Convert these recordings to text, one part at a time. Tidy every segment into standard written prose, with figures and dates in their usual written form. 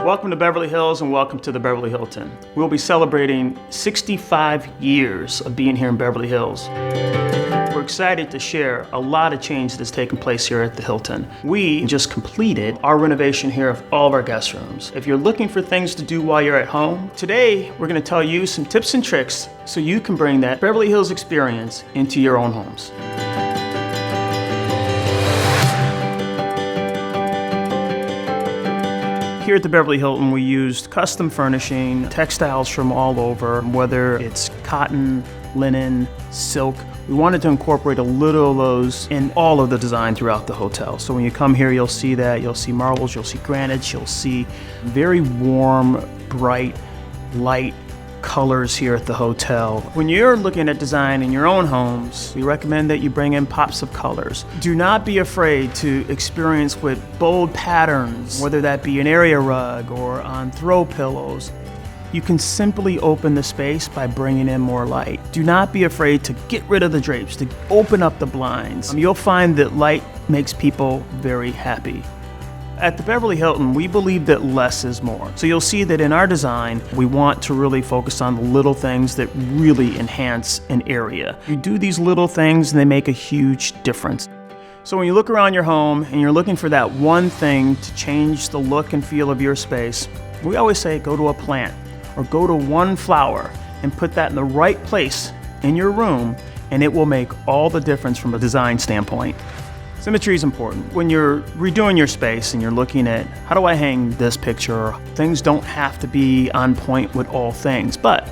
Welcome to Beverly Hills and welcome to the Beverly Hilton. We'll be celebrating 65 years of being here in Beverly Hills. We're excited to share a lot of change that's taken place here at the Hilton. We just completed our renovation here of all of our guest rooms. If you're looking for things to do while you're at home, today we're going to tell you some tips and tricks so you can bring that Beverly Hills experience into your own homes. Here at the Beverly Hilton, we used custom furnishing, textiles from all over, whether it's cotton, linen, silk. We wanted to incorporate a little of those in all of the design throughout the hotel. So when you come here, you'll see that. You'll see marbles, you'll see granites, you'll see very warm, bright, light colors here at the hotel. When you're looking at design in your own homes, we recommend that you bring in pops of colors. Do not be afraid to experience with bold patterns, whether that be an area rug or on throw pillows. You can simply open the space by bringing in more light. Do not be afraid to get rid of the drapes, to open up the blinds. You'll find that light makes people very happy. At the Beverly Hilton, we believe that less is more. So you'll see that in our design, we want to really focus on the little things that really enhance an area. You do these little things and they make a huge difference. So when you look around your home and you're looking for that one thing to change the look and feel of your space, we always say go to a plant or go to one flower and put that in the right place in your room, and it will make all the difference from a design standpoint. Symmetry is important. When you're redoing your space and you're looking at how do I hang this picture, things don't have to be on point with all things, but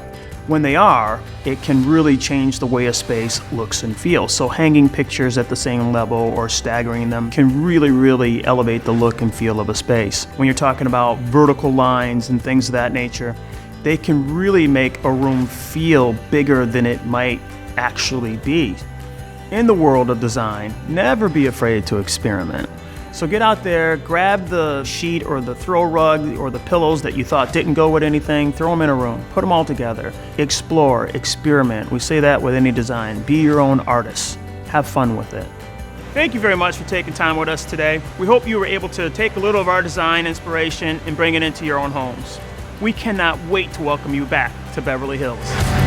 when they are, it can really change the way a space looks and feels. So hanging pictures at the same level or staggering them can really elevate the look and feel of a space. When you're talking about vertical lines and things of that nature, they can really make a room feel bigger than it might actually be. In the world of design, never be afraid to experiment. So get out there, grab the sheet or the throw rug or the pillows that you thought didn't go with anything, throw them in a room, put them all together, explore, experiment. We say that with any design. Be your own artist. Have fun with it. Thank you very much for taking time with us today. We hope you were able to take a little of our design inspiration and bring it into your own homes. We cannot wait to welcome you back to Beverly Hills.